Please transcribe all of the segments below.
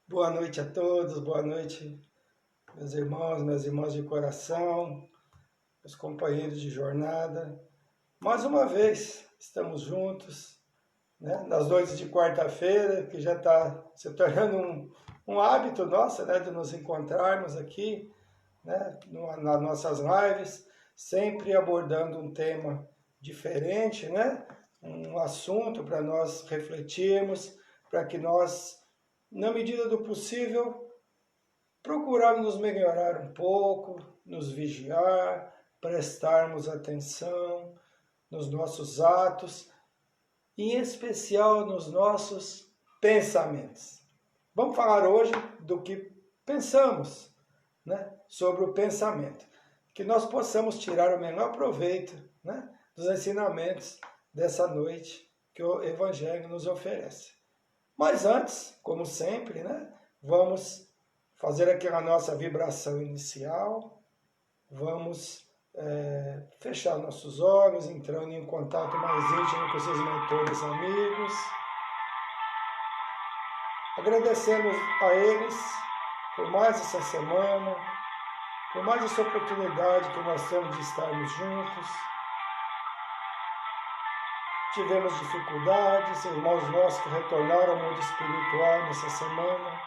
Boa noite a todos, boa noite, meus irmãos, minhas irmãs de coração, meus companheiros de jornada. Mais uma vez, estamos juntos, né, nas noites de quarta-feira, que já está se tornando um hábito nosso, né, de nos encontrarmos aqui, né, nas nossas lives, sempre abordando um tema diferente, né, um assunto para nós refletirmos, para que nós, na medida do possível, procurarmos nos melhorar um pouco, nos vigiar, prestarmos atenção nos nossos atos, em especial nos nossos pensamentos. Vamos falar hoje do que pensamos, né, sobre o pensamento, que nós possamos tirar o menor proveito, né, dos ensinamentos dessa noite que o Evangelho nos oferece. Mas antes, como sempre, né, vamos fazer aquela nossa vibração inicial, vamos fechar nossos olhos, entrando em contato mais íntimo com seus mentores amigos. Agradecemos a eles por mais essa semana, por mais essa oportunidade que nós temos de estarmos juntos. Tivemos dificuldades, irmãos nossos que retornaram ao mundo espiritual nessa semana,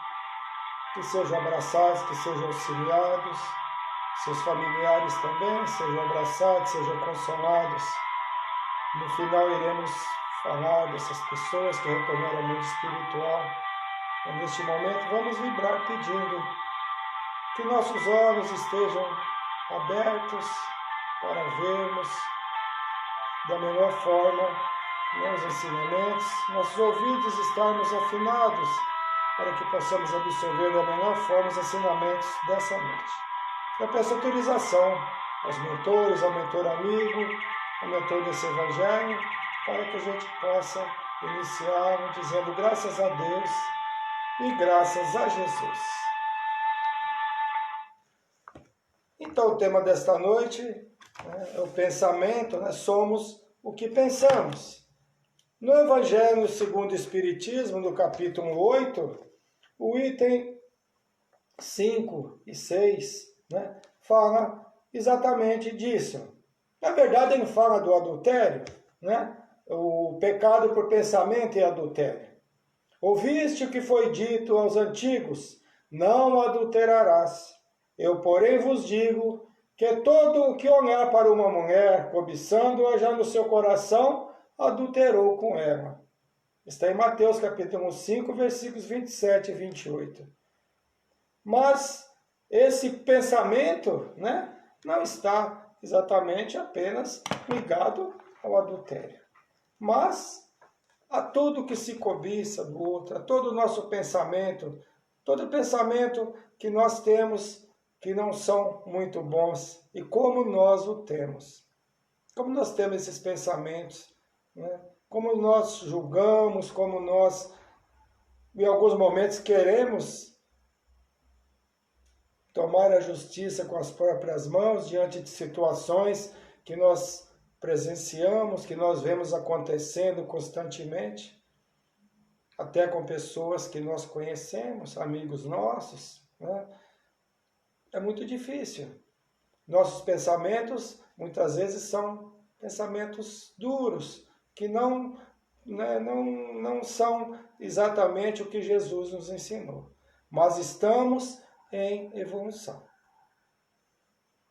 que sejam abraçados, que sejam auxiliados, seus familiares também sejam abraçados, sejam consolados. No final iremos falar dessas pessoas que retornaram ao mundo espiritual. E neste momento vamos vibrar pedindo que nossos olhos estejam abertos para vermos da melhor forma os ensinamentos, nossos ouvidos estarmos afinados para que possamos absorver da melhor forma os ensinamentos dessa noite. Eu peço autorização aos mentores, ao mentor amigo, ao mentor desse Evangelho, para que a gente possa iniciar dizendo graças a Deus e graças a Jesus. Então, o tema desta noite é o pensamento, né? Somos o que pensamos. No Evangelho segundo o Espiritismo, no capítulo 8, o item 5 e 6, né, fala exatamente disso. Na verdade, ele fala do adultério, né, o pecado por pensamento e adultério. Ouviste o que foi dito aos antigos, não adulterarás. Eu, porém, vos digo que todo o que olhar para uma mulher, cobiçando-a já no seu coração, adulterou com ela. Está em Mateus capítulo 5, versículos 27 e 28. Mas esse pensamento, né, não está exatamente apenas ligado ao adultério, mas a tudo que se cobiça do outro, a todo o nosso pensamento, todo pensamento que nós temos que não são muito bons e como nós o temos. Como nós temos esses pensamentos, né? Como nós julgamos, como nós, em alguns momentos, queremos tomar a justiça com as próprias mãos diante de situações que nós presenciamos, que nós vemos acontecendo constantemente, até com pessoas que nós conhecemos, amigos nossos, né? É muito difícil. Nossos pensamentos, muitas vezes, são pensamentos duros, que não são exatamente o que Jesus nos ensinou. Mas estamos em evolução.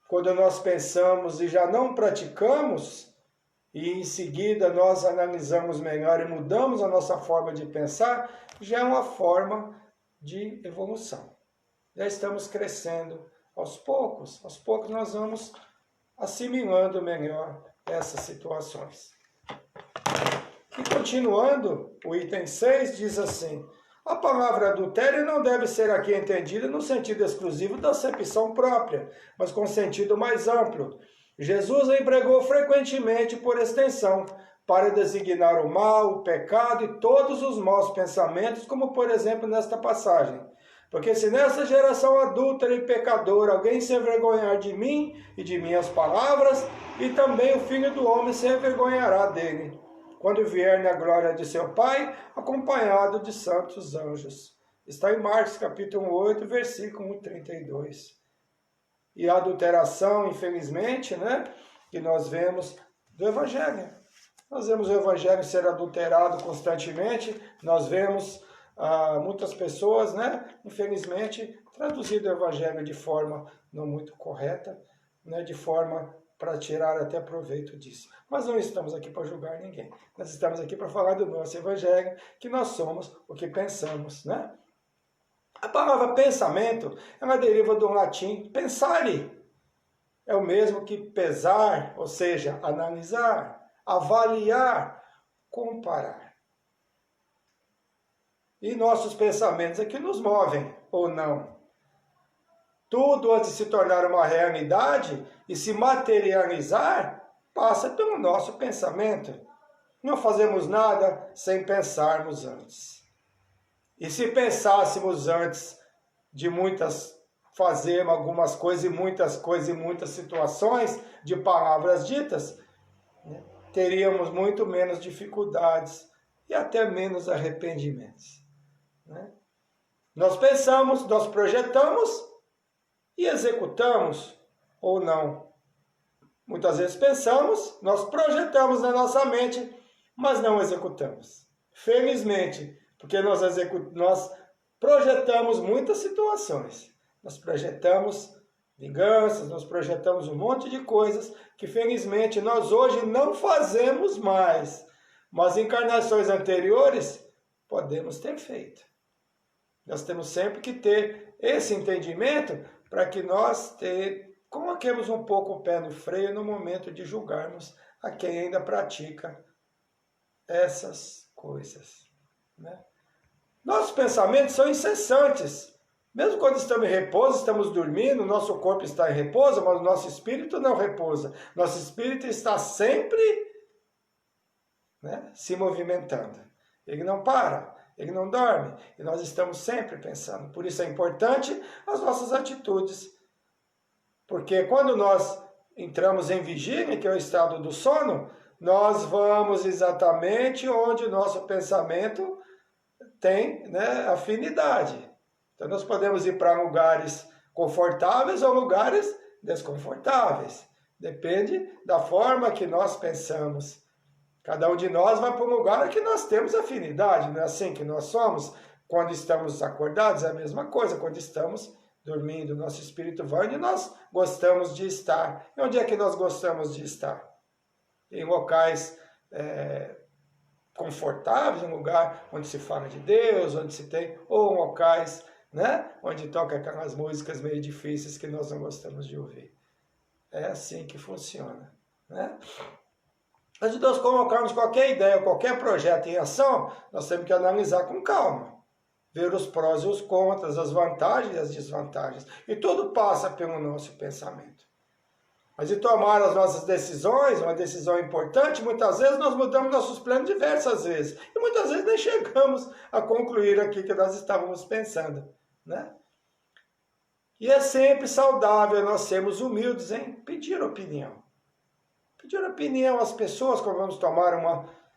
Quando nós pensamos e já não praticamos, e em seguida nós analisamos melhor e mudamos a nossa forma de pensar, já é uma forma de evolução. Já estamos crescendo aos poucos nós vamos assimilando melhor essas situações. E continuando, o item 6 diz assim: a palavra adultério não deve ser aqui entendida no sentido exclusivo da acepção própria, mas com sentido mais amplo. Jesus a empregou frequentemente por extensão, para designar o mal, o pecado e todos os maus pensamentos, como por exemplo nesta passagem. Porque se nessa geração adúltera e pecadora alguém se envergonhar de mim e de minhas palavras, e também o Filho do Homem se envergonhará dele, quando vier na glória de seu Pai, acompanhado de santos anjos. Está em Marcos capítulo 8, versículo 32. E a adulteração, infelizmente, né, que nós vemos do Evangelho. Nós vemos o Evangelho ser adulterado constantemente, nós vemos muitas pessoas, né, infelizmente, traduzindo o Evangelho de forma não muito correta, né, de forma para tirar até proveito disso. Mas não estamos aqui para julgar ninguém. Nós estamos aqui para falar do nosso Evangelho, que nós somos o que pensamos, né? A palavra pensamento é uma deriva do latim pensare. É o mesmo que pesar, ou seja, analisar, avaliar, comparar. E nossos pensamentos é que nos movem, ou não. Tudo antes de se tornar uma realidade e se materializar, passa pelo nosso pensamento. Não fazemos nada sem pensarmos antes. E se pensássemos antes de fazer algumas coisas e muitas situações de palavras ditas, né, teríamos muito menos dificuldades e até menos arrependimentos. Né? Nós pensamos, nós projetamos e executamos ou não. Muitas vezes pensamos, nós projetamos na nossa mente, mas não executamos. Felizmente, porque nós projetamos muitas situações. Nós projetamos vinganças, nós projetamos um monte de coisas que felizmente nós hoje não fazemos mais. Mas em encarnações anteriores podemos ter feito. Nós temos sempre que ter esse entendimento para que nós coloquemos um pouco o pé no freio no momento de julgarmos a quem ainda pratica essas coisas. Né? Nossos pensamentos são incessantes. Mesmo quando estamos em repouso, estamos dormindo, nosso corpo está em repouso, mas o nosso espírito não repousa. Nosso espírito está sempre, né, se movimentando. Ele não para, ele não dorme. E nós estamos sempre pensando. Por isso é importante as nossas atitudes. Porque quando nós entramos em vigília, que é o estado do sono, nós vamos exatamente onde o nosso pensamento tem, né, afinidade. Então nós podemos ir para lugares confortáveis ou lugares desconfortáveis. Depende da forma que nós pensamos. Cada um de nós vai para um lugar que nós temos afinidade. Não é assim que nós somos? Quando estamos acordados é a mesma coisa. Quando estamos dormindo, nosso espírito vai onde nós gostamos de estar. E onde é que nós gostamos de estar? Em locais confortáveis, um lugar onde se fala de Deus, onde se tem, ou locais, né, onde toca aquelas músicas meio difíceis que nós não gostamos de ouvir. É assim que funciona. Né? Antes de nós colocarmos qualquer ideia, qualquer projeto em ação, nós temos que analisar com calma. Ver os prós e os contras, as vantagens e as desvantagens. E tudo passa pelo nosso pensamento. Mas de tomar as nossas decisões, uma decisão importante, muitas vezes nós mudamos nossos planos diversas vezes. E muitas vezes nem chegamos a concluir aquilo que nós estávamos pensando. Né? E é sempre saudável nós sermos humildes em pedir opinião. Pedir opinião às pessoas quando vamos tomar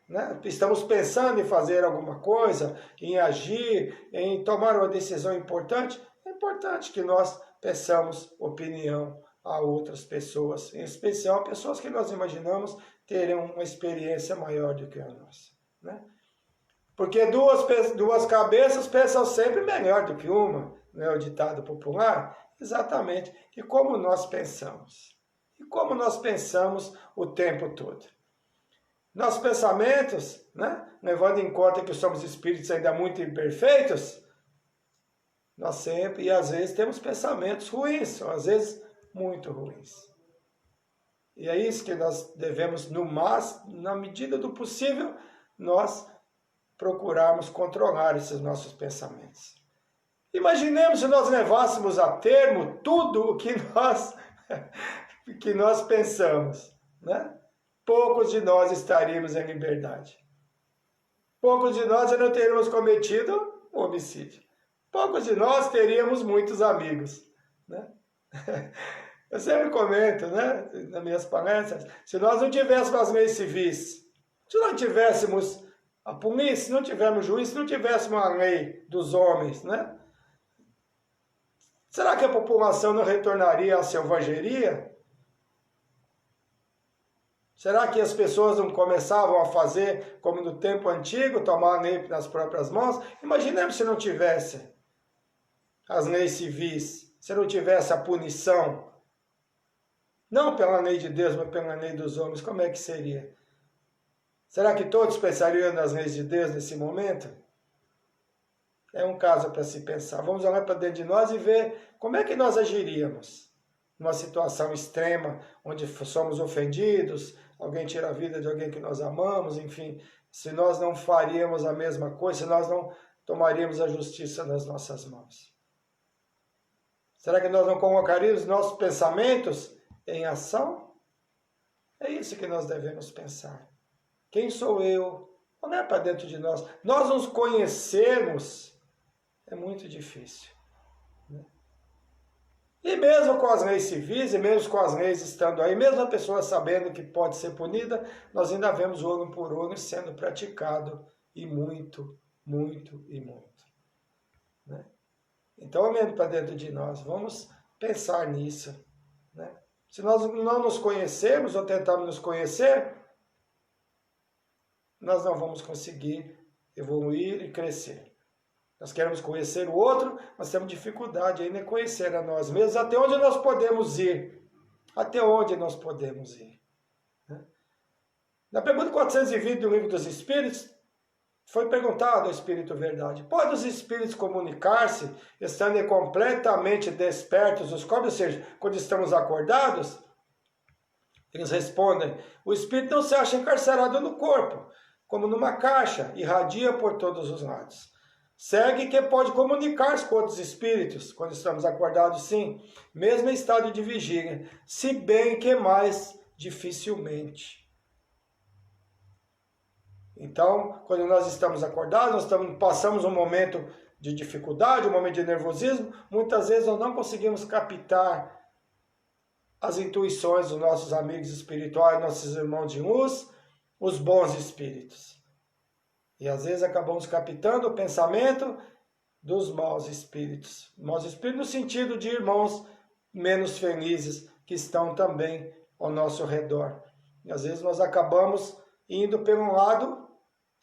né, estamos pensando em fazer alguma coisa, em agir, em tomar uma decisão importante. É importante que nós peçamos opinião a outras pessoas, em especial pessoas que nós imaginamos terem uma experiência maior do que a nossa. Né? Porque duas cabeças pensam sempre melhor do que uma, não é o ditado popular? Exatamente. E como nós pensamos? E como nós pensamos o tempo todo? Nossos pensamentos, né, levando em conta que somos espíritos ainda muito imperfeitos, nós sempre, e às vezes, temos pensamentos ruins, ou às vezes muito ruins. E é isso que nós devemos, na medida do possível, nós procurarmos controlar esses nossos pensamentos. Imaginemos se nós levássemos a termo tudo o que nós pensamos, né? Poucos de nós estaríamos em liberdade. Poucos de nós não teríamos cometido um homicídio. Poucos de nós teríamos muitos amigos, né? Eu sempre comento, né, nas minhas palestras, se nós não tivéssemos as leis civis, se não tivéssemos a punir, se não tivermos juízo, se não tivéssemos a lei dos homens, né? Será que a população não retornaria à selvageria? Será que as pessoas não começavam a fazer como no tempo antigo, tomar a lei nas próprias mãos? Imaginemos se não tivesse as leis civis, se não tivesse a punição, não pela lei de Deus, mas pela lei dos homens, como é que seria? Será que todos pensariam nas leis de Deus nesse momento? É um caso para se pensar. Vamos olhar para dentro de nós e ver como é que nós agiríamos numa situação extrema, onde somos ofendidos, alguém tira a vida de alguém que nós amamos, enfim, se nós não faríamos a mesma coisa, se nós não tomaríamos a justiça nas nossas mãos. Será que nós não colocaríamos nossos pensamentos em ação? É isso que nós devemos pensar. Quem sou eu? Olhar para dentro de nós. Nós nos conhecermos é muito difícil. E mesmo com as leis civis, e mesmo com as leis estando aí, mesmo a pessoa sabendo que pode ser punida, nós ainda vemos olho por olho sendo praticado, e muito, muito e muito. Né? Então, olhando para dentro de nós, vamos pensar nisso. Né? Se nós não nos conhecermos ou tentarmos nos conhecer, nós não vamos conseguir evoluir e crescer. Nós queremos conhecer o outro, mas temos dificuldade ainda em conhecer a nós mesmos, até onde nós podemos ir. Até onde nós podemos ir. Na pergunta 420 do Livro dos Espíritos, foi perguntado ao Espírito Verdade: pode os espíritos comunicar-se estando completamente despertos os corpos, ou seja, quando estamos acordados? Eles respondem: o espírito não se acha encarcerado no corpo, como numa caixa, irradia por todos os lados. Segue que pode comunicar-se com outros espíritos, quando estamos acordados, sim, mesmo em estado de vigília, se bem que mais dificilmente. Então, quando nós estamos acordados, passamos um momento de dificuldade, um momento de nervosismo, muitas vezes nós não conseguimos captar as intuições dos nossos amigos espirituais, nossos irmãos de luz, os bons espíritos. E às vezes acabamos captando o pensamento dos maus espíritos. Maus espíritos no sentido de irmãos menos felizes que estão também ao nosso redor. E às vezes nós acabamos indo pelo lado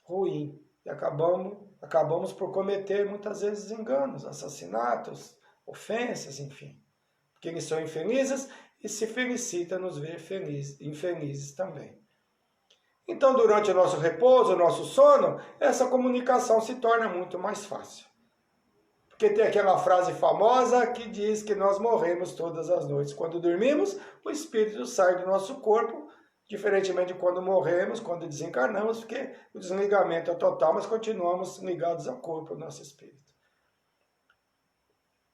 ruim. E acabamos por cometer muitas vezes enganos, assassinatos, ofensas, enfim. Porque eles são infelizes e se felicitam nos ver infelizes também. Então, durante o nosso repouso, o nosso sono, essa comunicação se torna muito mais fácil. Porque tem aquela frase famosa que diz que nós morremos todas as noites. Quando dormimos, o espírito sai do nosso corpo, diferentemente de quando morremos, quando desencarnamos, porque o desligamento é total, mas continuamos ligados ao corpo, ao nosso espírito.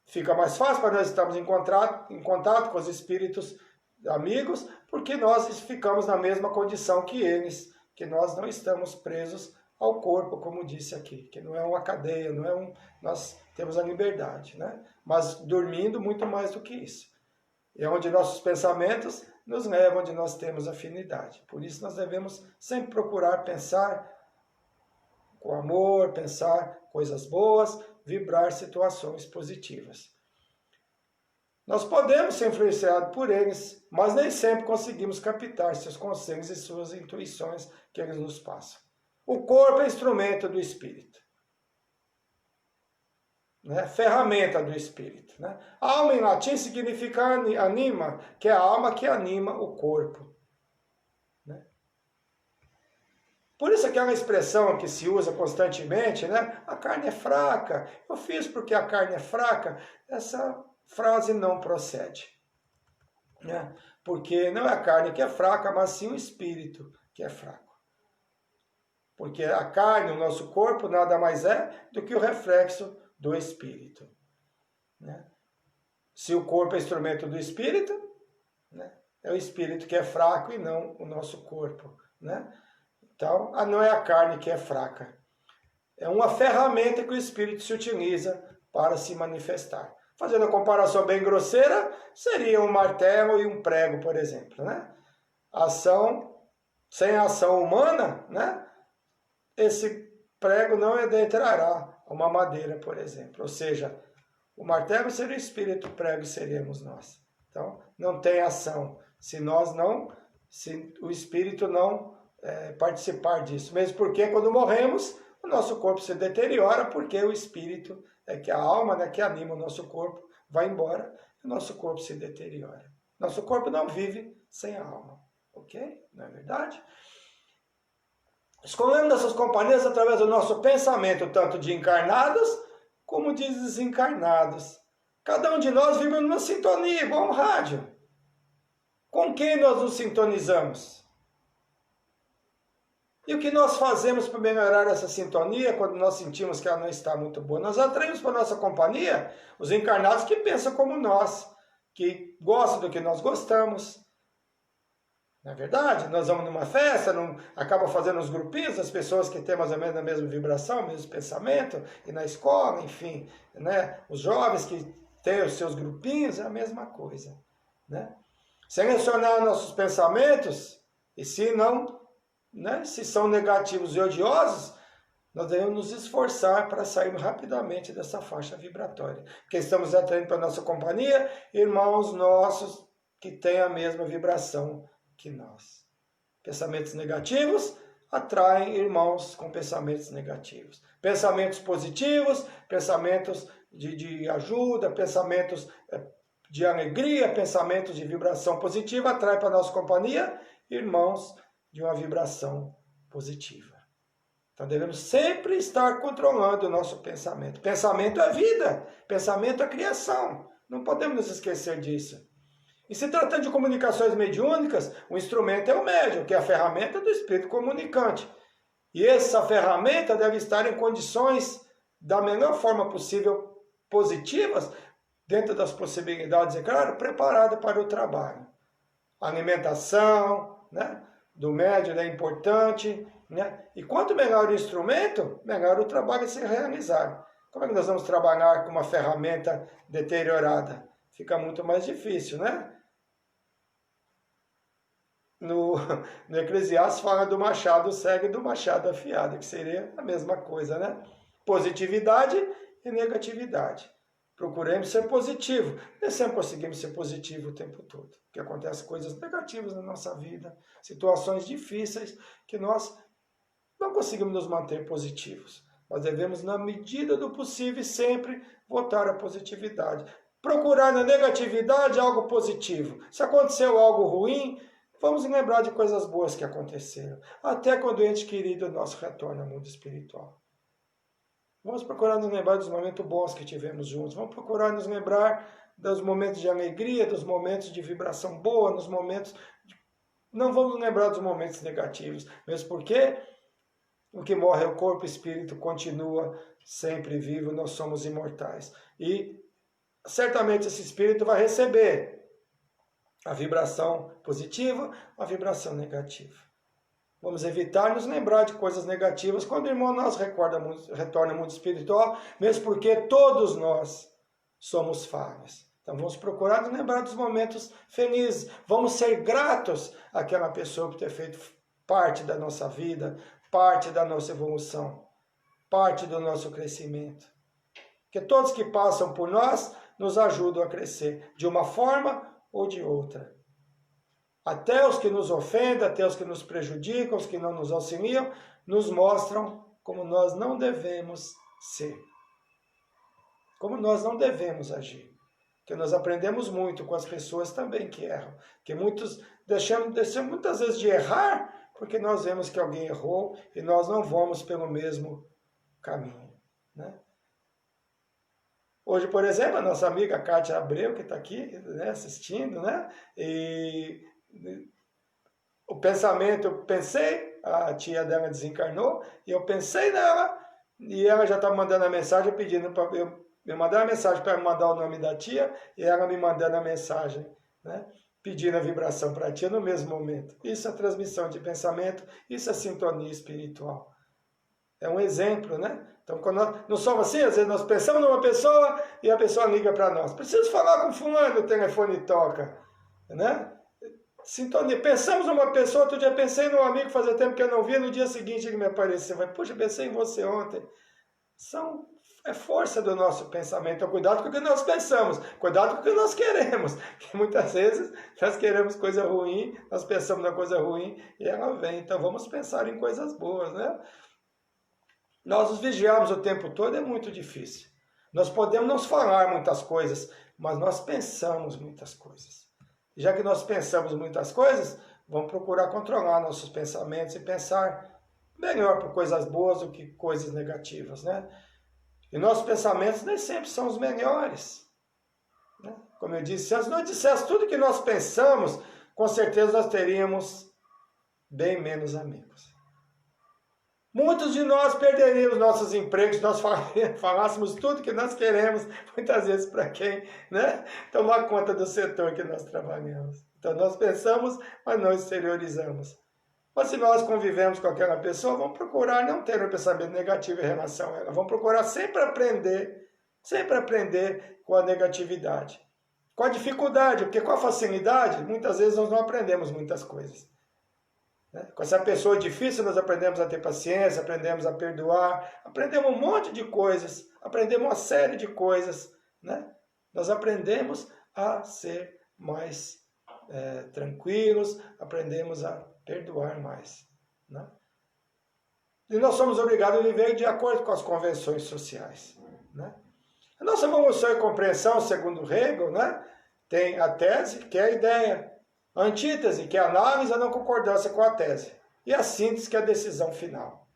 Fica mais fácil para nós estarmos em contato com os espíritos amigos, porque nós ficamos na mesma condição que eles, que nós não estamos presos ao corpo, como disse aqui, que não é uma cadeia, nós temos a liberdade, né? Mas dormindo muito mais do que isso. É onde nossos pensamentos nos levam, onde nós temos afinidade. Por isso nós devemos sempre procurar pensar com amor, pensar coisas boas, vibrar situações positivas. Nós podemos ser influenciados por eles, mas nem sempre conseguimos captar seus conselhos e suas intuições que eles nos passam. O corpo é instrumento do espírito. Né? Ferramenta do espírito. Né? Alma em latim significa anima, que é a alma que anima o corpo. Né? Por isso aquela expressão que se usa constantemente, né? A carne é fraca, eu fiz porque a carne é fraca, essa frase não procede, né? Porque não é a carne que é fraca, mas sim o espírito que é fraco. Porque a carne, o nosso corpo, nada mais é do que o reflexo do espírito. Né? Se o corpo é instrumento do espírito, né? É o espírito que é fraco e não o nosso corpo. Né? Então, não é a carne que é fraca. É uma ferramenta que o espírito se utiliza para se manifestar. Fazendo a comparação bem grosseira, seria um martelo e um prego, por exemplo. Né? Sem a ação humana, né? esse prego não adentrará uma madeira, por exemplo. Ou seja, o martelo seria o espírito, o prego seríamos nós. Então, não tem ação se o espírito não participar disso. Mesmo porque quando morremos, o nosso corpo se deteriora, porque o espírito, que a alma, né, que anima o nosso corpo, vai embora e o nosso corpo se deteriora. Nosso corpo não vive sem a alma. Ok? Não é verdade? Escolhemos essas companhias através do nosso pensamento, tanto de encarnados como de desencarnados. Cada um de nós vive numa sintonia, igual um rádio. Com quem nós nos sintonizamos? E o que nós fazemos para melhorar essa sintonia quando nós sentimos que ela não está muito boa? Nós atraímos para a nossa companhia os encarnados que pensam como nós, que gostam do que nós gostamos. Não é verdade? Nós vamos numa festa, acaba fazendo uns grupinhos, as pessoas que têm mais ou menos a mesma vibração, o mesmo pensamento, e na escola, enfim, né? Os jovens que têm os seus grupinhos, é a mesma coisa. Né? Selecionar nossos pensamentos, e se não, né? Se são negativos e odiosos, nós devemos nos esforçar para sairmos rapidamente dessa faixa vibratória. Porque estamos atraindo para a nossa companhia irmãos nossos que têm a mesma vibração que nós. Pensamentos negativos atraem irmãos com pensamentos negativos. Pensamentos positivos, pensamentos de ajuda, pensamentos de alegria, pensamentos de vibração positiva atraem para a nossa companhia irmãos de uma vibração positiva. Então devemos sempre estar controlando o nosso pensamento. Pensamento é vida, pensamento é criação. Não podemos nos esquecer disso. E se tratando de comunicações mediúnicas, o instrumento é o médium, que é a ferramenta do espírito comunicante. E essa ferramenta deve estar em condições da melhor forma possível, positivas, dentro das possibilidades, é claro, preparada para o trabalho. A alimentação, né, do médium é importante, né? E quanto melhor o instrumento, melhor o trabalho a se realizar. Como é que nós vamos trabalhar com uma ferramenta deteriorada? Fica muito mais difícil, né? No Eclesiastes fala do machado cego e do machado afiado, que seria a mesma coisa, né? Positividade e negatividade. Procuremos ser positivo. Nem sempre conseguimos ser positivo o tempo todo. Porque acontecem coisas negativas na nossa vida, situações difíceis que nós não conseguimos nos manter positivos. Nós devemos, na medida do possível, sempre voltar à positividade. Procurar na negatividade algo positivo. Se aconteceu algo ruim, vamos lembrar de coisas boas que aconteceram. Até quando o ente querido nosso retorna ao mundo espiritual. Vamos procurar nos lembrar dos momentos bons que tivemos juntos. Vamos procurar nos lembrar dos momentos de alegria, dos momentos de vibração boa, nos momentos... Não vamos lembrar dos momentos negativos. Mesmo porque o que morre é o corpo, o espírito continua sempre vivo, nós somos imortais. E certamente esse espírito vai receber a vibração positiva, a vibração negativa. Vamos evitar nos lembrar de coisas negativas quando o irmão nosso retorna ao mundo espiritual, mesmo porque todos nós somos falhos. Então vamos procurar nos lembrar dos momentos felizes. Vamos ser gratos àquela pessoa por ter feito parte da nossa vida, parte da nossa evolução, parte do nosso crescimento. Porque todos que passam por nós nos ajudam a crescer, de uma forma ou de outra. Até os que nos ofendem, até os que nos prejudicam, os que não nos auxiliam, nos mostram como nós não devemos ser. Como nós não devemos agir. Porque nós aprendemos muito com as pessoas também que erram. Porque muitos deixamos muitas vezes de errar, porque nós vemos que alguém errou e nós não vamos pelo mesmo caminho. Né? Hoje, por exemplo, a nossa amiga Kátia Abreu, que está aqui, né, assistindo, né? E o pensamento, eu pensei, a tia dela desencarnou, e eu pensei nela, e ela já está mandando a mensagem pedindo para eu mandar a mensagem para mandar o nome da tia, e ela me mandando a mensagem, né? Pedindo a vibração para a tia no mesmo momento. Isso é transmissão de pensamento, isso é sintonia espiritual. É um exemplo, né? Então, quando nós não somos assim, às vezes nós pensamos numa pessoa e a pessoa liga para nós. Preciso falar com fulano, o telefone toca, né? Sintonia. Pensamos numa pessoa, outro dia pensei num amigo, fazia tempo que eu não via, no dia seguinte ele me apareceu. Puxa, pensei em você ontem. É força do nosso pensamento. Então, cuidado com o que nós pensamos, cuidado com o que nós queremos. Que muitas vezes nós queremos coisa ruim, nós pensamos na coisa ruim e ela vem. Então, vamos pensar em coisas boas, né? Nós nos vigiarmos o tempo todo é muito difícil. Nós podemos não falar muitas coisas, mas nós pensamos muitas coisas. Já que nós pensamos muitas coisas, vamos procurar controlar nossos pensamentos e pensar melhor por coisas boas do que coisas negativas, né? E nossos pensamentos nem sempre são os melhores, né? Como eu disse, se nós dissessemos tudo que nós pensamos, com certeza nós teríamos bem menos amigos. Muitos de nós perderíamos nossos empregos se nós falássemos tudo que nós queremos, muitas vezes para quem, né, tomar conta do setor que nós trabalhamos. Então nós pensamos, mas não exteriorizamos. Mas se nós convivemos com aquela pessoa, vamos procurar não ter um pensamento negativo em relação a ela. Vamos procurar sempre aprender com a negatividade. Com a dificuldade, porque com a facilidade, muitas vezes nós não aprendemos muitas coisas. Com essa pessoa difícil, nós aprendemos a ter paciência, aprendemos a perdoar, aprendemos um monte de coisas, aprendemos uma série de coisas, né? Nós aprendemos a ser mais tranquilos, aprendemos a perdoar mais, né? E nós somos obrigados a viver de acordo com as convenções sociais, né? A nossa evolução e compreensão, segundo Hegel, né, tem a tese, que é a ideia, a antítese, que é a análise, a não concordância com a tese, e a síntese, que é a decisão final.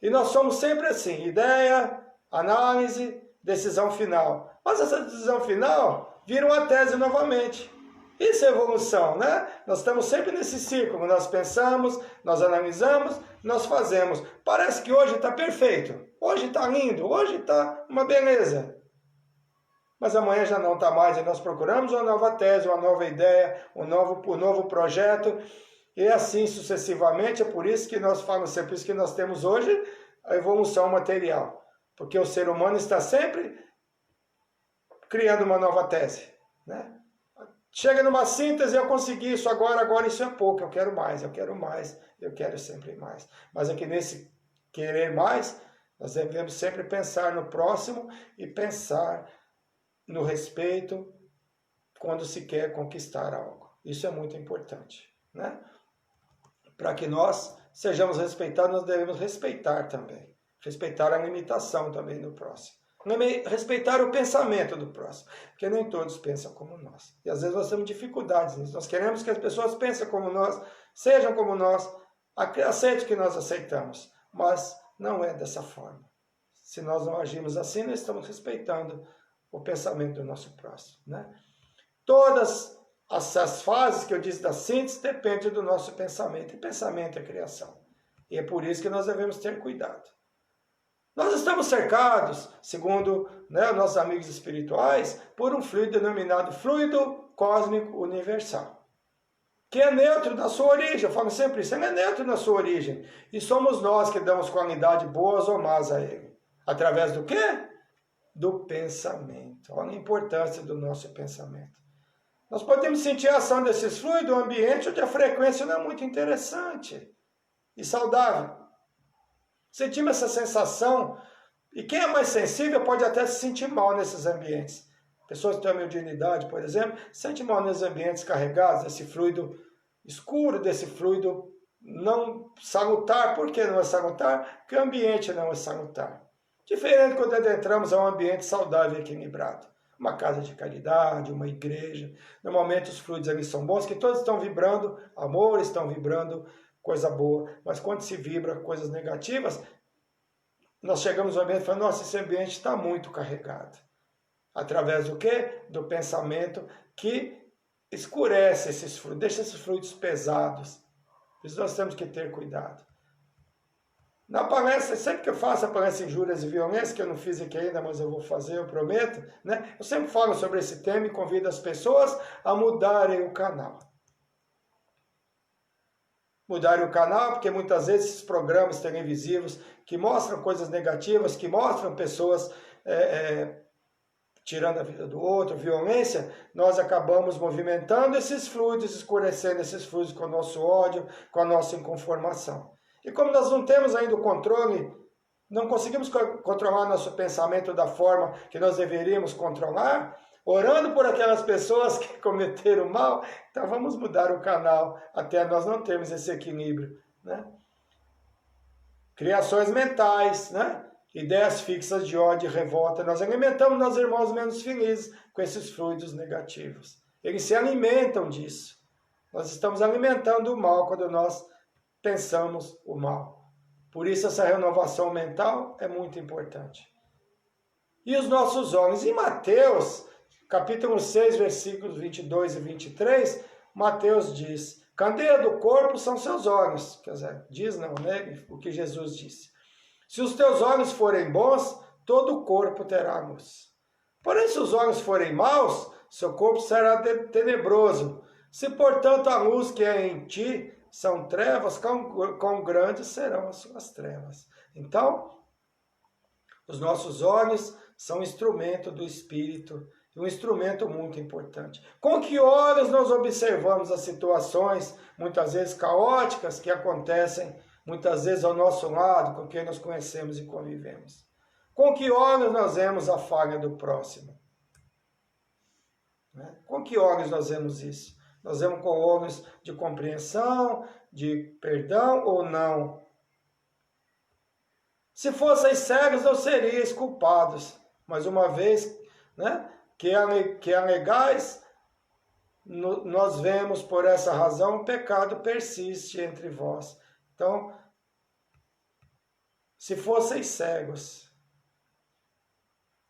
E nós somos sempre assim, ideia, análise, decisão final. Mas essa decisão final vira uma tese novamente. Isso é evolução, né? Nós estamos sempre nesse círculo, nós pensamos, nós analisamos, nós fazemos. Parece que hoje está perfeito, hoje está lindo, hoje está uma beleza. Mas amanhã já não está mais, e nós procuramos uma nova tese, uma nova ideia, um novo projeto, e assim sucessivamente. É por isso que nós falamos sempre, por isso que nós temos hoje a evolução material, porque o ser humano está sempre criando uma nova tese, né? Chega numa síntese, eu consegui isso agora isso é pouco, eu quero mais, eu quero sempre mais. Mas é que nesse querer mais, nós devemos sempre pensar no próximo e pensar no respeito quando se quer conquistar algo. Isso é muito importante, né? Para que nós sejamos respeitados, nós devemos respeitar também. Respeitar a limitação também do próximo. Respeitar o pensamento do próximo, porque nem todos pensam como nós. E às vezes nós temos dificuldades nisso. Nós queremos que as pessoas pensem como nós, sejam como nós, aceitem o que nós aceitamos, mas não é dessa forma. Se nós não agimos assim, nós estamos respeitando o pensamento do nosso próximo, né? Todas essas fases que eu disse da síntese dependem do nosso pensamento, e pensamento é criação. E é por isso que nós devemos ter cuidado. Nós estamos cercados, segundo, né, nossos amigos espirituais, por um fluido denominado fluido cósmico universal, que é neutro na sua origem. Eu falo sempre isso, ele é neutro na sua origem. E somos nós que damos qualidade boas ou más a ele. Através do quê? Do pensamento. Olha a importância do nosso pensamento. Nós podemos sentir a ação desses fluidos no ambiente onde a frequência não é muito interessante e saudável. Sentimos essa sensação, e quem é mais sensível pode até se sentir mal nesses ambientes. Pessoas que têm a mediunidade, por exemplo, se sentem mal nesses ambientes carregados desse fluido escuro, desse fluido não salutar. Por que não é salutar? Porque o ambiente não é salutar. Diferente quando adentramos a um ambiente saudável e equilibrado. Uma casa de caridade, uma igreja. Normalmente os fluidos ali são bons, que todos estão vibrando amor, estão vibrando coisa boa. Mas quando se vibra coisas negativas, nós chegamos no ambiente e falamos, nossa, esse ambiente está muito carregado. Através do quê? Do pensamento que escurece esses fluidos, deixa esses fluidos pesados. Por isso nós temos que ter cuidado. Na palestra, sempre que eu faço a palestra Injúrias e Violência, que eu não fiz aqui ainda, mas eu vou fazer, eu prometo, né? Eu sempre falo sobre esse tema e convido as pessoas a mudarem o canal. Mudarem o canal, porque muitas vezes esses programas televisivos que mostram coisas negativas, que mostram pessoas tirando a vida do outro, violência, nós acabamos movimentando esses fluidos, escurecendo esses fluidos com o nosso ódio, com a nossa inconformação. E como nós não temos ainda o controle, não conseguimos controlar nosso pensamento da forma que nós deveríamos controlar, orando por aquelas pessoas que cometeram mal, então vamos mudar o canal até nós não termos esse equilíbrio, né? Criações mentais, né? Ideias fixas de ódio e revolta, nós alimentamos nossos irmãos menos felizes com esses fluidos negativos. Eles se alimentam disso. Nós estamos alimentando o mal quando nós pensamos o mal. Por isso essa renovação mental é muito importante. E os nossos olhos. Em Mateus, capítulo 6, versículos 22 e 23, Mateus diz: candeia do corpo são seus olhos. Quer dizer, diz não, né? O que Jesus disse. Se os teus olhos forem bons, todo o corpo terá luz. Porém, se os olhos forem maus, seu corpo será tenebroso. Se, portanto, a luz que é em ti são trevas, quão grandes serão as suas trevas. Então, os nossos olhos são instrumento do Espírito, um instrumento muito importante. Com que olhos nós observamos as situações, muitas vezes caóticas, que acontecem muitas vezes ao nosso lado, com quem nós conhecemos e convivemos? Com que olhos nós vemos a falha do próximo? Né? Com que olhos nós vemos isso? Nós vemos com olhos de compreensão, de perdão ou não? Se fosseis cegos, não seríeis culpados. Mas uma vez, né, que alegais, nós vemos por essa razão o pecado persiste entre vós. Então, se fosseis cegos,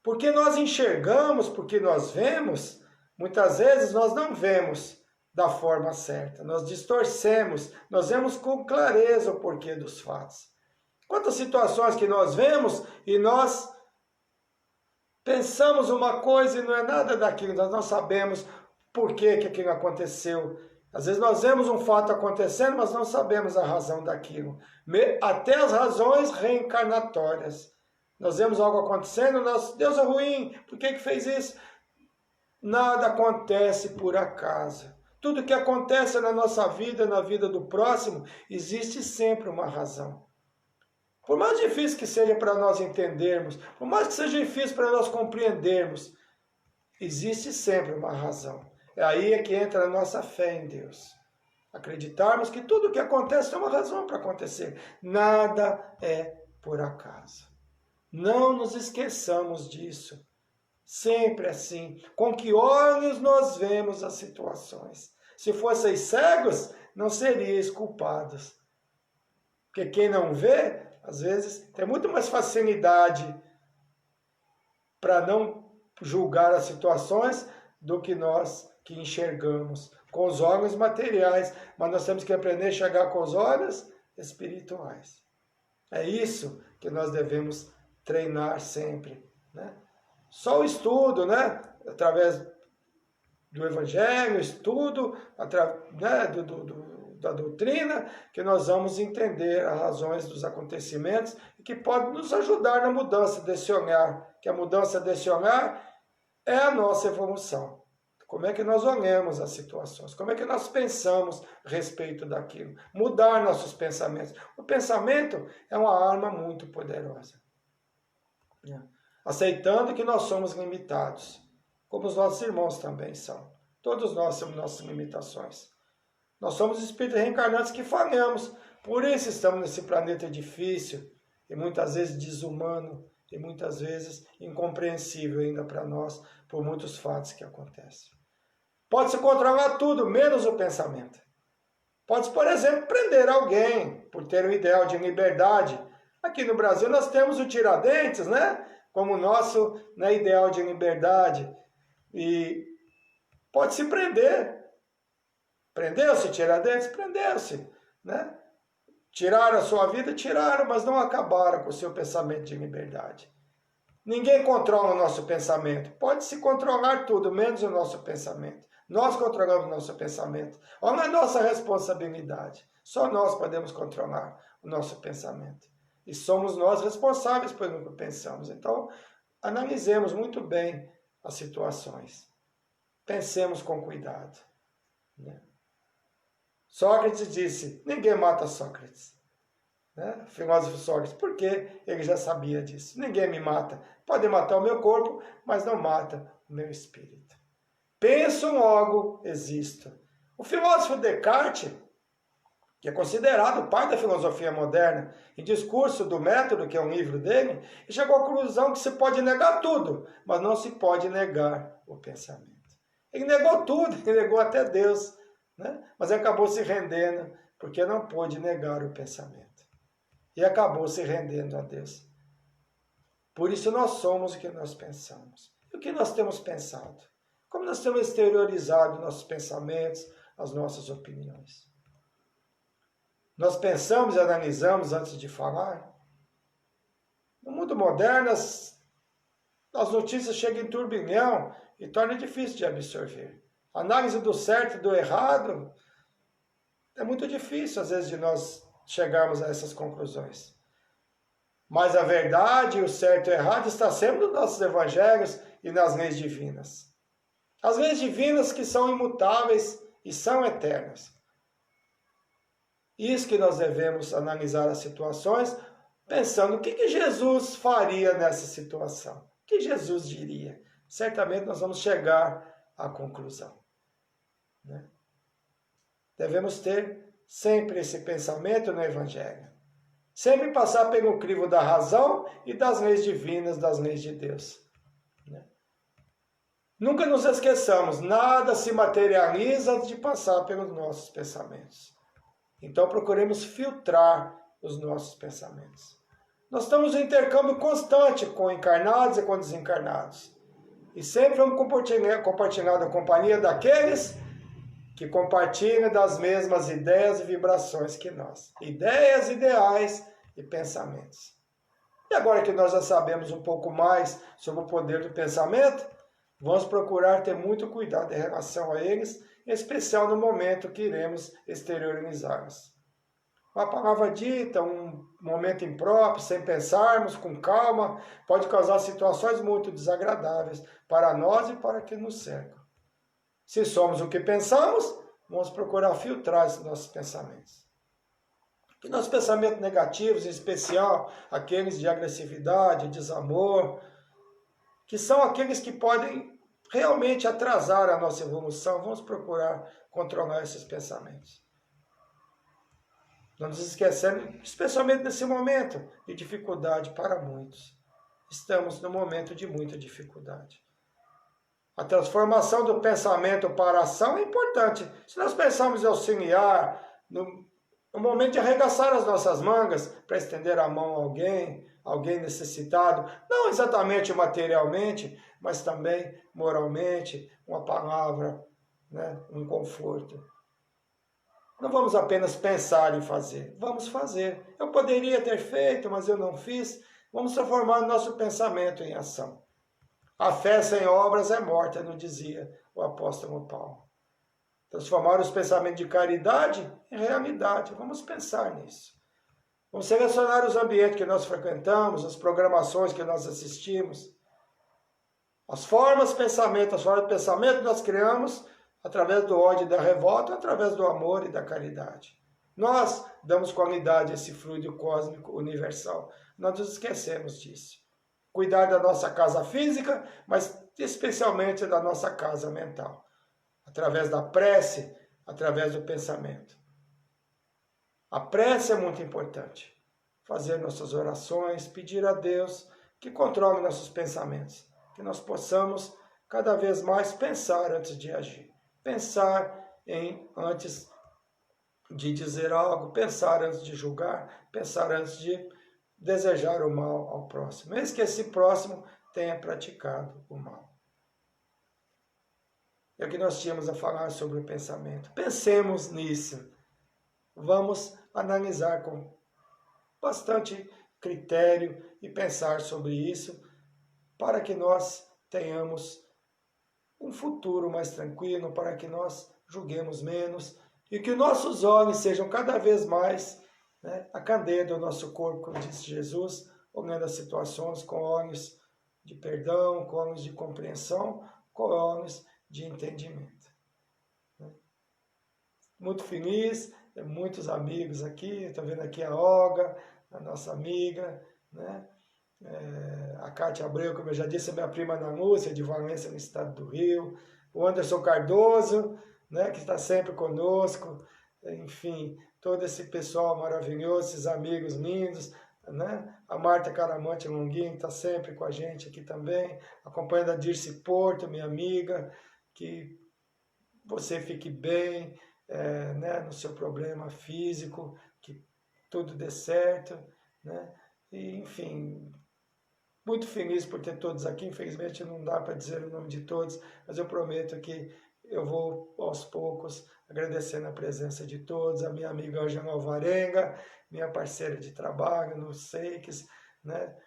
porque nós enxergamos, porque nós vemos, muitas vezes nós não vemos da forma certa, nós distorcemos, nós vemos com clareza o porquê dos fatos. Quantas situações que nós vemos e nós pensamos uma coisa e não é nada daquilo, nós não sabemos por que aquilo aconteceu. Às vezes nós vemos um fato acontecendo, mas não sabemos a razão daquilo. Até as razões reencarnatórias. Nós vemos algo acontecendo, Deus é ruim, por que fez isso? Nada acontece por acaso. Tudo que acontece na nossa vida, na vida do próximo, existe sempre uma razão. Por mais difícil que seja para nós entendermos, por mais que seja difícil para nós compreendermos, existe sempre uma razão. É aí que entra a nossa fé em Deus. Acreditarmos que tudo o que acontece tem uma razão para acontecer. Nada é por acaso. Não nos esqueçamos disso. Sempre assim. Com que olhos nós vemos as situações. Se fosseis cegos, não seríeis culpados. Porque quem não vê, às vezes, tem muito mais facilidade para não julgar as situações do que nós que enxergamos com os olhos materiais, mas nós temos que aprender a enxergar com os olhos espirituais. É isso que nós devemos treinar sempre, né? Só o estudo, né? Através do Evangelho, estudo, né? Da doutrina, que nós vamos entender as razões dos acontecimentos e que pode nos ajudar na mudança desse olhar, que a mudança desse olhar é a nossa evolução. Como é que nós olhamos as situações? Como é que nós pensamos a respeito daquilo? Mudar nossos pensamentos. O pensamento é uma arma muito poderosa. Aceitando que nós somos limitados, como os nossos irmãos também são. Todos nós temos nossas limitações. Nós somos espíritos reencarnados que falhamos. Por isso estamos nesse planeta difícil e muitas vezes desumano e muitas vezes incompreensível ainda para nós por muitos fatos que acontecem. Pode-se controlar tudo, menos o pensamento. Pode-se, por exemplo, prender alguém por ter um ideal de liberdade. Aqui no Brasil nós temos o Tiradentes, né? Como nosso, né, ideal de liberdade. E pode-se prender. Prendeu-se Tiradentes? Prendeu-se, né? Tiraram a sua vida? Tiraram, mas não acabaram com o seu pensamento de liberdade. Ninguém controla o nosso pensamento. Pode-se controlar tudo, menos o nosso pensamento. Nós controlamos o nosso pensamento. Olha a nossa responsabilidade. Só nós podemos controlar o nosso pensamento. E somos nós responsáveis pelo que pensamos. Então, analisemos muito bem as situações. Pensemos com cuidado. Né? Sócrates disse, ninguém mata Sócrates. Né? O filósofo Sócrates, porque ele já sabia disso. Ninguém me mata. Pode matar o meu corpo, mas não mata o meu espírito. Penso, logo existo. O filósofo Descartes, que é considerado o pai da filosofia moderna, em Discurso do Método, que é um livro dele, chegou à conclusão que se pode negar tudo, mas não se pode negar o pensamento. Ele negou tudo, ele negou até Deus, né? Mas acabou se rendendo, porque não pôde negar o pensamento. E acabou se rendendo a Deus. Por isso nós somos o que nós pensamos. E o que nós temos pensado? Como nós temos exteriorizado nossos pensamentos, as nossas opiniões? Nós pensamos e analisamos antes de falar? No mundo moderno, as notícias chegam em turbilhão e torna difícil de absorver. A análise do certo e do errado é muito difícil, às vezes, de nós chegarmos a essas conclusões. Mas a verdade, o certo e o errado está sempre nos nossos evangelhos e nas leis divinas. As leis divinas que são imutáveis e são eternas. Isso que nós devemos analisar as situações, pensando o que Jesus faria nessa situação. O que Jesus diria? Certamente nós vamos chegar à conclusão. Né? Devemos ter sempre esse pensamento no Evangelho. Sempre passar pelo crivo da razão e das leis divinas, das leis de Deus. Né? Nunca nos esqueçamos, nada se materializa antes de passar pelos nossos pensamentos. Então procuremos filtrar os nossos pensamentos. Nós estamos em intercâmbio constante com encarnados e com desencarnados. E sempre vamos compartilhar a companhia daqueles que compartilham das mesmas ideias e vibrações que nós. Ideias, ideais e pensamentos. E agora que nós já sabemos um pouco mais sobre o poder do pensamento, vamos procurar ter muito cuidado em relação a eles, em especial no momento que iremos exteriorizá-los. Uma palavra dita, um momento impróprio, sem pensarmos, com calma, pode causar situações muito desagradáveis para nós e para quem nos cerca. Se somos o que pensamos, vamos procurar filtrar esses nossos pensamentos. E nossos pensamentos negativos, em especial aqueles de agressividade, desamor, que são aqueles que podem realmente atrasar a nossa evolução, vamos procurar controlar esses pensamentos. Não nos esquecendo, especialmente nesse momento de dificuldade para muitos. Estamos num momento de muita dificuldade. A transformação do pensamento para a ação é importante. Se nós pensamos em auxiliar, no momento de arregaçar as nossas mangas para estender a mão a alguém necessitado, não exatamente materialmente, mas também moralmente, uma palavra, né, um conforto. Não vamos apenas pensar em fazer, vamos fazer. Eu poderia ter feito, mas eu não fiz. Vamos transformar o nosso pensamento em ação. A fé sem obras é morta, não dizia o apóstolo Paulo. Transformar os pensamentos de caridade em realidade. Vamos pensar nisso. Vamos selecionar os ambientes que nós frequentamos, as programações que nós assistimos. As formas de pensamento que nós criamos através do ódio e da revolta, através do amor e da caridade. Nós damos qualidade a esse fluido cósmico universal. Nós nos esquecemos disso. Cuidar da nossa casa física, mas especialmente da nossa casa mental. Através da prece, através do pensamento. A prece é muito importante. Fazer nossas orações, pedir a Deus que controle nossos pensamentos. Que nós possamos cada vez mais pensar antes de agir. Pensar antes de dizer algo, pensar antes de julgar, pensar antes de desejar o mal ao próximo, mesmo que esse próximo tenha praticado o mal. É o que nós tínhamos a falar sobre o pensamento. Pensemos nisso. Vamos analisar com bastante critério e pensar sobre isso para que nós tenhamos um futuro mais tranquilo, para que nós julguemos menos e que nossos olhos sejam cada vez mais a candeia do nosso corpo, como disse Jesus, olhando as situações com olhos de perdão, colonos de compreensão, colonos de entendimento. Muito feliz, muitos amigos aqui, estou vendo aqui a Olga, a nossa amiga, né? A Cátia Abreu, como eu já disse, é minha prima Ana Lúcia, de Valência, no estado do Rio, o Anderson Cardoso, né, que está sempre conosco, enfim, todo esse pessoal maravilhoso, esses amigos lindos, né? A Marta Caramante Longuinho está sempre com a gente aqui também, acompanhando a Dirce Porto, minha amiga, que você fique bem, né, no seu problema físico, que tudo dê certo, né? E, enfim, muito feliz por ter todos aqui. Infelizmente não dá para dizer o nome de todos, mas eu prometo que eu vou aos poucos agradecendo a presença de todos, a minha amiga Angela Alvarenga, minha parceira de trabalho no SEICS, né?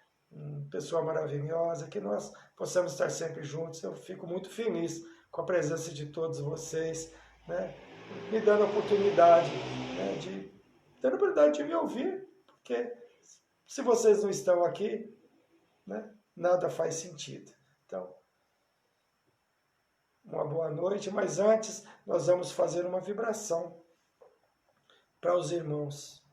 Pessoa maravilhosa, que nós possamos estar sempre juntos. Eu fico muito feliz com a presença de todos vocês, né? Me dando a oportunidade, né, de me ouvir, porque se vocês não estão aqui, né, nada faz sentido. Então, uma boa noite, mas antes nós vamos fazer uma vibração para os irmãos.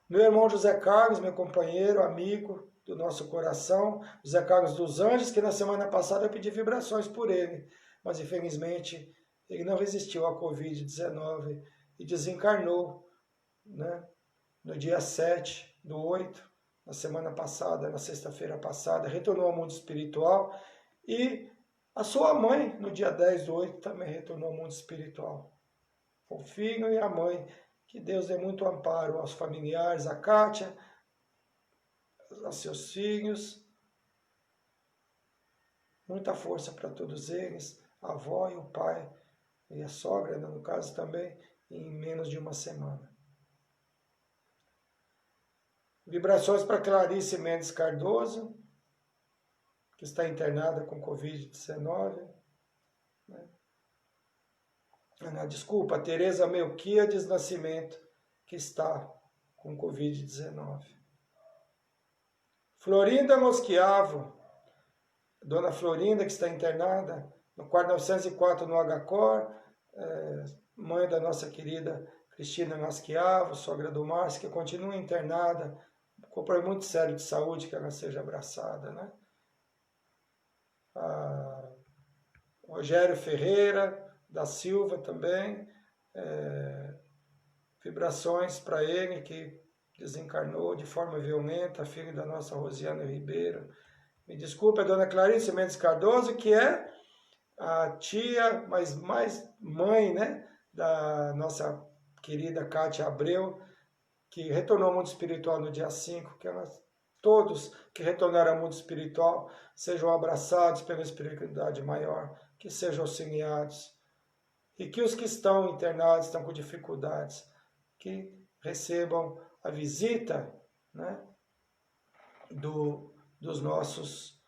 Meu irmão José Carlos, meu companheiro, amigo do nosso coração, José Carlos dos Anjos, que na semana passada eu pedi vibrações por ele, mas infelizmente ele não resistiu à Covid-19 e desencarnou, né, no dia 7/8, na semana passada, na sexta-feira passada, retornou ao mundo espiritual, e a sua mãe, no dia 10/8, também retornou ao mundo espiritual. O filho e a mãe, que Deus dê muito amparo aos familiares, a Kátia, a seus filhos, muita força para todos eles, a avó e o pai, e a sogra, no caso também, em menos de uma semana. Vibrações para Clarice Mendes Cardoso, que está internada com Covid-19. Né? Desculpa, Tereza Melquiades Nascimento, que está com Covid-19. Florinda Mosquiavo, Dona Florinda, que está internada no quarto 904 no HCOR, mãe da nossa querida Cristina Mosquiavo, sogra do Márcio, que continua internada, com problema muito sério de saúde, que ela seja abraçada, né? Rogério Ferreira da Silva também, vibrações para ele, que desencarnou de forma violenta, filho da nossa Rosiana Ribeiro. Me desculpe, a Dona Clarice Mendes Cardoso, que é a tia, mas mais mãe, né, da nossa querida Cátia Abreu, que retornou ao mundo espiritual no dia 5, que todos que retornaram ao mundo espiritual sejam abraçados pela espiritualidade maior, que sejam auxiliados, e que os que estão internados, estão com dificuldades, que recebam a visita, né, dos nossos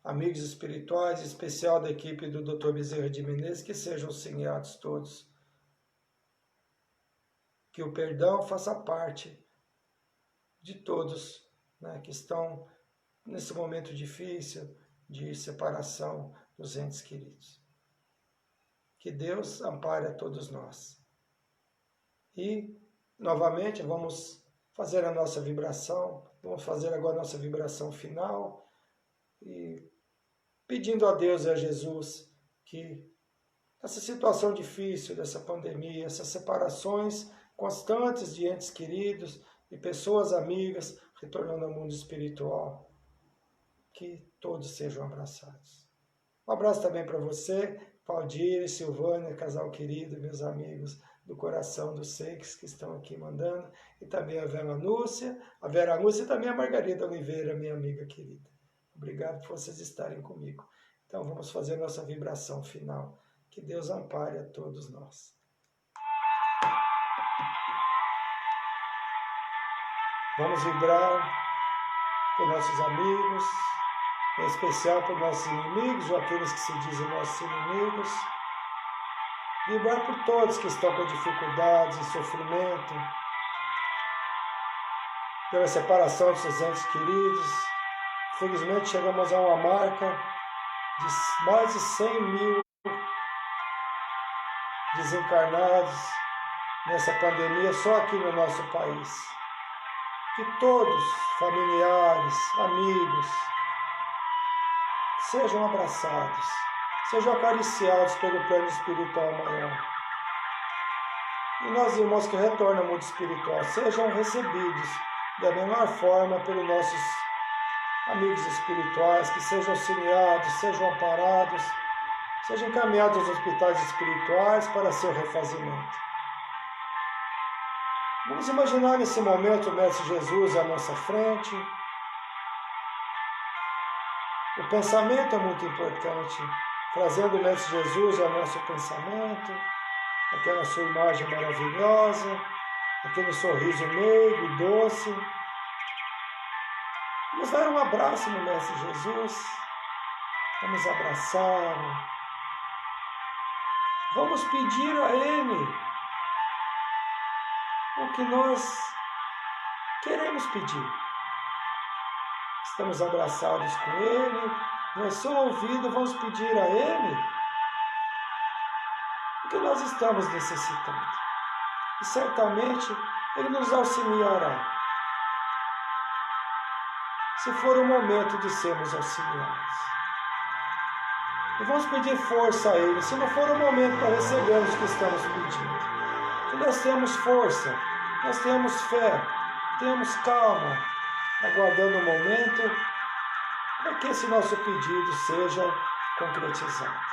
amigos espirituais, em especial da equipe do Dr. Bezerra de Menezes, que sejam auxiliados todos. Que o perdão faça parte de todos, né, que estão nesse momento difícil de separação dos entes queridos. Que Deus ampare a todos nós. E, novamente, vamos fazer a nossa vibração, vamos fazer agora a nossa vibração final, e pedindo a Deus e a Jesus que essa situação difícil dessa pandemia, essas separações constantes de entes queridos e pessoas amigas retornando ao mundo espiritual, que todos sejam abraçados. Um abraço também para você, Valdir, Silvânia, casal querido, meus amigos do coração do SEICS que estão aqui mandando, e também a Vera Lúcia e também a Margarida Oliveira, minha amiga querida. Obrigado por vocês estarem comigo. Então vamos fazer nossa vibração final. Que Deus ampare a todos nós. Vamos vibrar por nossos amigos, em especial por nossos inimigos, ou aqueles que se dizem nossos inimigos. Vibrar por todos que estão com dificuldades e sofrimento, pela separação de seus entes queridos, Infelizmente chegamos a uma marca de mais de 100 mil desencarnados nessa pandemia só aqui no nosso país. Que todos, familiares, amigos, sejam abraçados, sejam acariciados pelo plano espiritual maior. E nós, irmãos que retornam ao mundo espiritual, sejam recebidos da menor forma pelos nossos amigos espirituais, que sejam auxiliados, sejam amparados, sejam encaminhados aos hospitais espirituais para seu refazimento. Vamos imaginar nesse momento o Mestre Jesus à nossa frente. O pensamento é muito importante, trazendo o Mestre Jesus ao nosso pensamento, aquela sua imagem maravilhosa, aquele sorriso meigo e doce. Vamos dar um abraço no Mestre Jesus, vamos abraçá-lo, vamos pedir a Ele o que nós queremos pedir. Estamos abraçados com Ele, no seu ouvido vamos pedir a Ele o que nós estamos necessitando. E certamente Ele nos auxiliará, se for o momento de sermos auxiliados. E vamos pedir força a Ele, se não for o momento para recebermos o que estamos pedindo. Que nós temos força, nós temos fé, temos calma, aguardando o momento para que esse nosso pedido seja concretizado.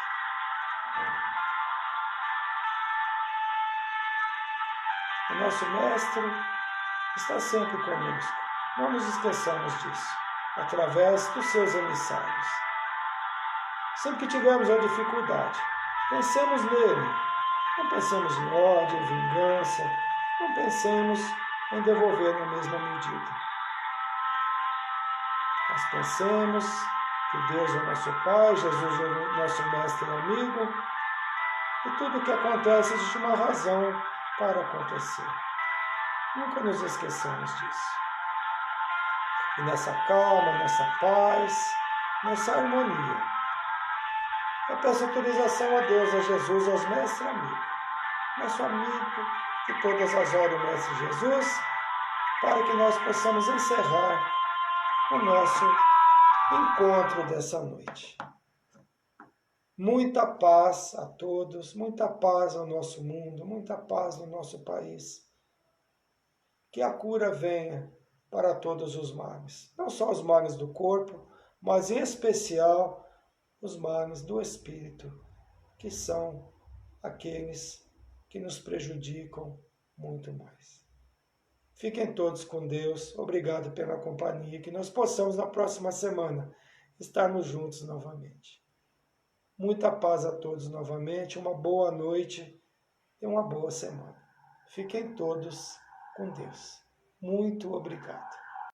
O nosso Mestre está sempre conosco. Não nos esqueçamos disso, através dos seus emissários. Sempre que tivermos a dificuldade, pensemos nele. Não pensemos em ódio, vingança. Não pensemos em devolver na mesma medida. Mas pensemos que Deus é nosso Pai, Jesus é nosso Mestre e amigo, e tudo o que acontece existe uma razão para acontecer. Nunca nos esqueçamos disso. E nessa calma, nessa paz, nessa harmonia, eu peço autorização a Deus, a Jesus, aos mestres amigos, nosso amigo de todas as horas, o Mestre Jesus, para que nós possamos encerrar o nosso encontro dessa noite. Muita paz a todos, muita paz ao nosso mundo, muita paz no nosso país. Que a cura venha para todos os males, não só os males do corpo, mas em especial os males do espírito, que são aqueles que nos prejudicam muito mais. Fiquem todos com Deus, obrigado pela companhia, que nós possamos na próxima semana estarmos juntos novamente. Muita paz a todos novamente, uma boa noite e uma boa semana. Fiquem todos com Deus. Muito obrigado.